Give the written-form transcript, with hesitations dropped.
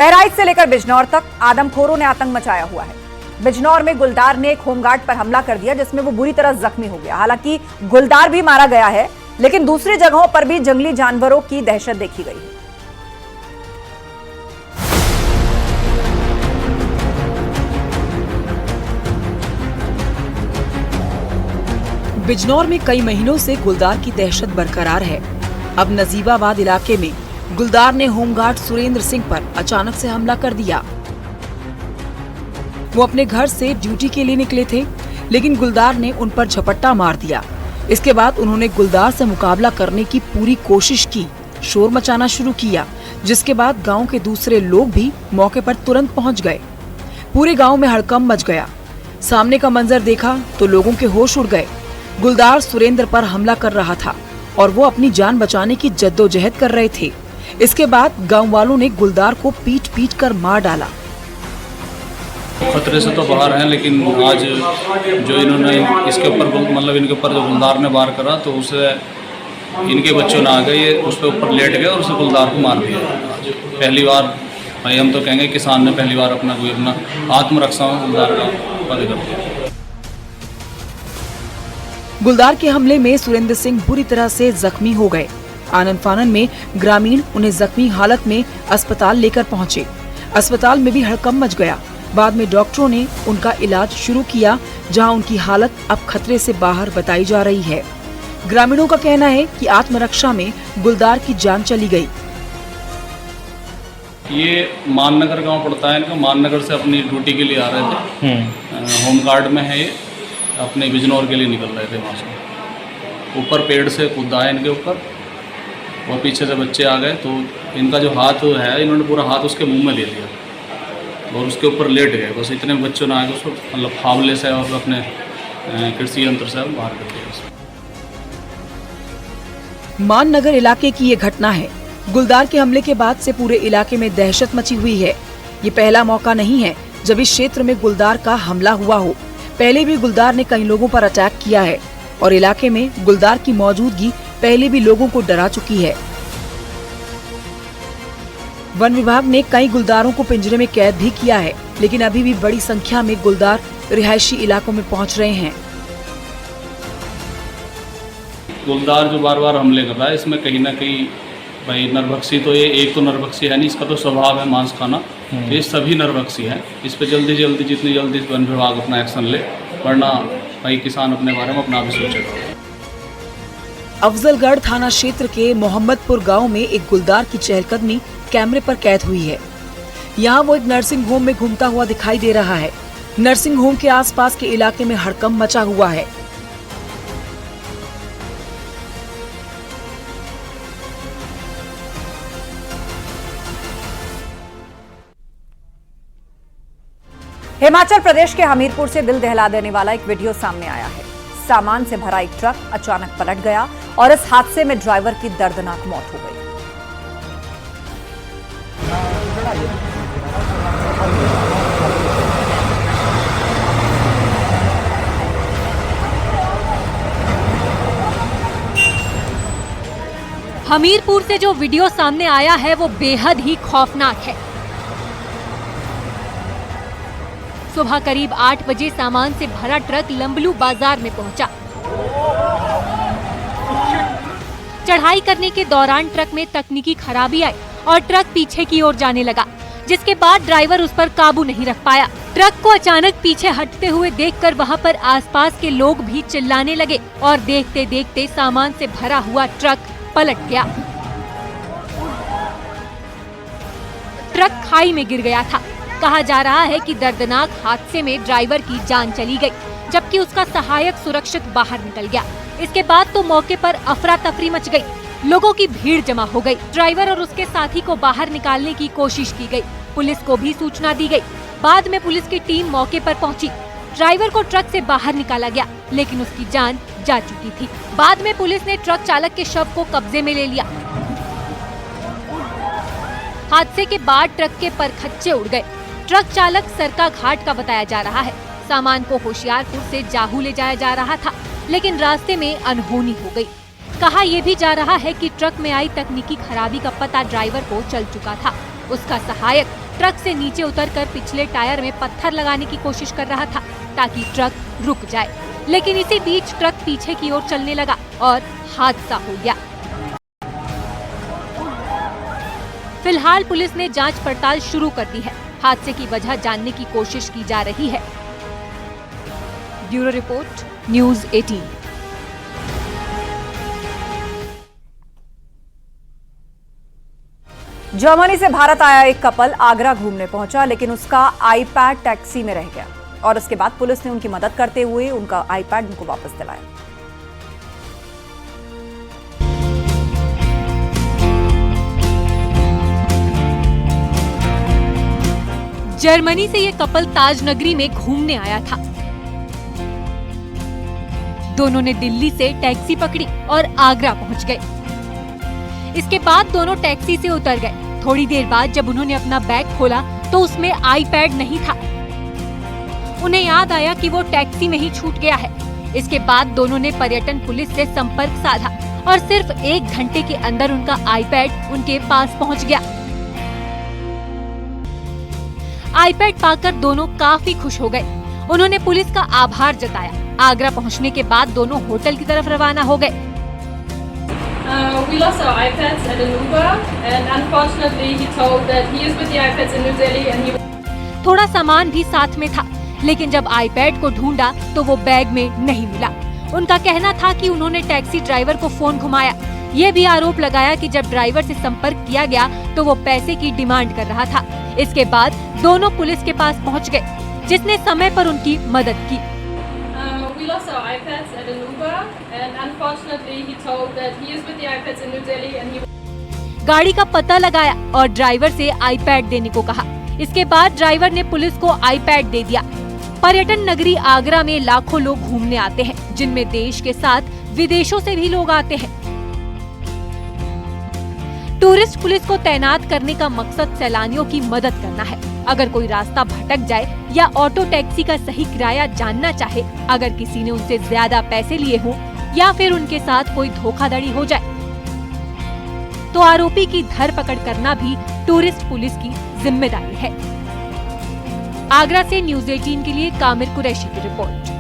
बहराइच से लेकर बिजनौर तक आदमखोरों ने आतंक मचाया हुआ है। बिजनौर में गुलदार ने एक होमगार्ड पर हमला कर दिया, जिसमें वो बुरी तरह जख्मी हो गया। हालांकि गुलदार भी मारा गया है, लेकिन दूसरी जगहों पर भी जंगली जानवरों की दहशत देखी गई है। बिजनौर में कई महीनों से गुलदार की दहशत बरकरार है। अब नजीबाबाद इलाके में गुलदार ने होमगार्ड सुरेंद्र सिंह पर अचानक से हमला कर दिया। वो अपने घर से ड्यूटी के लिए निकले थे, लेकिन गुलदार ने उन पर झपट्टा मार दिया। इसके बाद उन्होंने गुलदार से मुकाबला करने की पूरी कोशिश की, शोर मचाना शुरू किया, जिसके बाद गांव के दूसरे लोग भी मौके पर तुरंत पहुंच गए। पूरे गांव में हड़कंप मच गया। सामने का मंजर देखा तो लोगों के होश उड़ गए। गुलदार सुरेंद्र पर हमला कर रहा था और वो अपनी जान बचाने की जद्दोजहद कर रहे थे। इसके बाद गांव वालों ने गुलदार को पीट पीट कर मार डाला। खतरे से तो बाहर हैं, लेकिन आज जो इन्होंने इसके ऊपर इनके ऊपर जो गुलदार ने वार करा तो उसे इनके बच्चों ने आ गए, ये उस पर ऊपर लेट गए और उसे गुलदार को मार दिया। पहली बार भाई हम तो कहेंगे किसान ने पहली बार अपना आत्मरक्षा गुलदार का पद कर दिया। गुलदार के हमले में सुरेंद्र सिंह बुरी तरह से जख्मी हो गए। आनन फानन में ग्रामीण उन्हें जख्मी हालत में अस्पताल लेकर पहुंचे। अस्पताल में भी हड़कंप मच गया। बाद में डॉक्टरों ने उनका इलाज शुरू किया, जहां उनकी हालत अब खतरे से बाहर बताई जा रही है। ग्रामीणों का कहना है कि आत्मरक्षा में गुलदार की जान चली गई। ये माननगर गांव पड़ता है इनका। माननगर से अपनी ड्यूटी के लिए आ रहे थे। होमगार्ड में है ये, अपने बिजनौर के लिए निकल रहे थे। वहाँ से ऊपर पेड़ से कूदा है इनके ऊपर और पीछे से बच्चे आ गए, तो इनका जो हाथ है इन्होंने पूरा हाथ उसके मुंह में ले लिया और उसके ऊपर लेट गए। बस इतने बच्चों ने आगे उसको फावले से और अपने कृषि यंत्र से बाहर कर दिया। माननगर इलाके की ये घटना है। गुलदार के हमले के बाद से पूरे इलाके में दहशत मची हुई है। ये पहला मौका नहीं है जब इस क्षेत्र में गुलदार का हमला हुआ हो। पहले भी गुलदार ने कई लोगों पर अटैक किया है और इलाके में गुलदार की मौजूदगी पहले भी लोगों को डरा चुकी है। वन विभाग ने कई गुलदारों को पिंजरे में कैद भी किया है, लेकिन अभी भी बड़ी संख्या में गुलदार रिहायशी इलाकों में पहुंच रहे हैं। गुलदार जो बार बार हमले कर रहा है, इसमें कहीं ना कहीं भाई नरभक्षी तो ये एक तो नरभक्षी है नहीं, इसका तो स्वभाव है मांस खाना। ये सभी नरभक्षी हैं। इस पे जल्दी जितनी जल्दी वन विभाग अपना एक्शन ले, वरना भाई किसान अपने बारे में अपना भी सोचेगा। अफजलगढ़ थाना क्षेत्र के मोहम्मदपुर गांव में एक गुलदार की चहलकदमी कैमरे पर कैद हुई है। यहाँ वो एक नर्सिंग होम में घूमता हुआ दिखाई दे रहा है। नर्सिंग होम के आसपास के इलाके में हड़कंप मचा हुआ है। हिमाचल प्रदेश के हमीरपुर से दिल दहला देने वाला एक वीडियो सामने आया है। सामान से भरा एक ट्रक अचानक पलट गया और इस हादसे में ड्राइवर की दर्दनाक मौत हो गई। हमीरपुर से जो वीडियो सामने आया है वो बेहद ही खौफनाक है। सुबह करीब 8 बजे सामान से भरा ट्रक लंबलू बाजार में पहुंचा। चढ़ाई करने के दौरान ट्रक में तकनीकी खराबी आई और ट्रक पीछे की ओर जाने लगा, जिसके बाद ड्राइवर उस पर काबू नहीं रख पाया। ट्रक को अचानक पीछे हटते हुए देखकर वहां पर आसपास के लोग भी चिल्लाने लगे और देखते देखते सामान से भरा हुआ ट्रक पलट गया। ट्रक खाई में गिर गया था। कहा जा रहा है कि दर्दनाक हादसे में ड्राइवर की जान चली गई, जबकि उसका सहायक सुरक्षित बाहर निकल गया। इसके बाद तो मौके पर अफरा तफरी मच गई। लोगों की भीड़ जमा हो गई। ड्राइवर और उसके साथी को बाहर निकालने की कोशिश की गई। पुलिस को भी सूचना दी गई। बाद में पुलिस की टीम मौके पर पहुंची। ड्राइवर को ट्रक से बाहर निकाला गया, लेकिन उसकी जान जा चुकी थी। बाद में पुलिस ने ट्रक चालक के शव को कब्जे में ले लिया। हादसे के बाद ट्रक के परखच्चे उड़ गए। ट्रक चालक सरका घाट का बताया जा रहा है। सामान को होशियारपुर से जाहू ले जाया जा रहा था, लेकिन रास्ते में अनहोनी हो गई। कहा यह भी जा रहा है कि ट्रक में आई तकनीकी खराबी का पता ड्राइवर को चल चुका था। उसका सहायक ट्रक से नीचे उतरकर पिछले टायर में पत्थर लगाने की कोशिश कर रहा था ताकि ट्रक रुक जाए, लेकिन इसी बीच ट्रक पीछे की ओर चलने लगा और हादसा हो गया। फिलहाल पुलिस ने जांच पड़ताल शुरू कर दी है। हादसे की वजह जानने की कोशिश की जा रही है। Bureau report, news 18। जर्मनी से भारत आया एक कपल आगरा घूमने पहुंचा, लेकिन उसका आईपैड टैक्सी में रह गया और उसके बाद पुलिस ने उनकी मदद करते हुए उनका आईपैड उनको वापस दिलाया। जर्मनी से ये कपल ताज नगरी में घूमने आया था। दोनों ने दिल्ली से टैक्सी पकड़ी और आगरा पहुंच गए। इसके बाद दोनों टैक्सी से उतर गए। थोड़ी देर बाद जब उन्होंने अपना बैग खोला तो उसमें आईपैड नहीं था। उन्हें याद आया कि वो टैक्सी में ही छूट गया है। इसके बाद दोनों ने पर्यटन पुलिस से संपर्क साधा और सिर्फ 1 घंटे के अंदर उनका आईपैड उनके पास पहुंच गया। आईपैड पाकर दोनों काफी खुश हो गए। उन्होंने पुलिस का आभार जताया। आगरा पहुंचने के बाद दोनों होटल की तरफ रवाना हो गए। We lost our iPads at an Uber, and unfortunately he told that he is with the iPads in New Delhi and he. थोड़ा सामान भी साथ में था, लेकिन जब आईपैड को ढूंढा तो वो बैग में नहीं मिला। उनका कहना था कि उन्होंने टैक्सी ड्राइवर को फोन घुमाया। ये भी आरोप लगाया कि जब ड्राइवर से संपर्क किया गया तो वो पैसे की डिमांड कर रहा था। इसके बाद दोनों पुलिस के पास पहुंच गए, जिसने समय पर उनकी मदद की। We lost our iPads at an Uber, and unfortunately he told that he is with the iPads in New Delhi and he. गाड़ी का पता लगाया और ड्राइवर से आईपैड देने को कहा। इसके बाद ड्राइवर ने पुलिस को आईपैड दे दिया। पर्यटन नगरी आगरा में लाखों लोग घूमने आते हैं, जिनमें देश के साथ विदेशों से भी लोग आते हैं। टूरिस्ट पुलिस को तैनात करने का मकसद सैलानियों की मदद करना है। अगर कोई रास्ता भटक जाए या ऑटो टैक्सी का सही किराया जानना चाहे, अगर किसी ने उनसे ज्यादा पैसे लिए हों या फिर उनके साथ कोई धोखाधड़ी हो जाए, तो आरोपी की धरपकड़ करना भी टूरिस्ट पुलिस की जिम्मेदारी है। आगरा से न्यूज़ 18 के लिए कामिर कुरैशी की रिपोर्ट।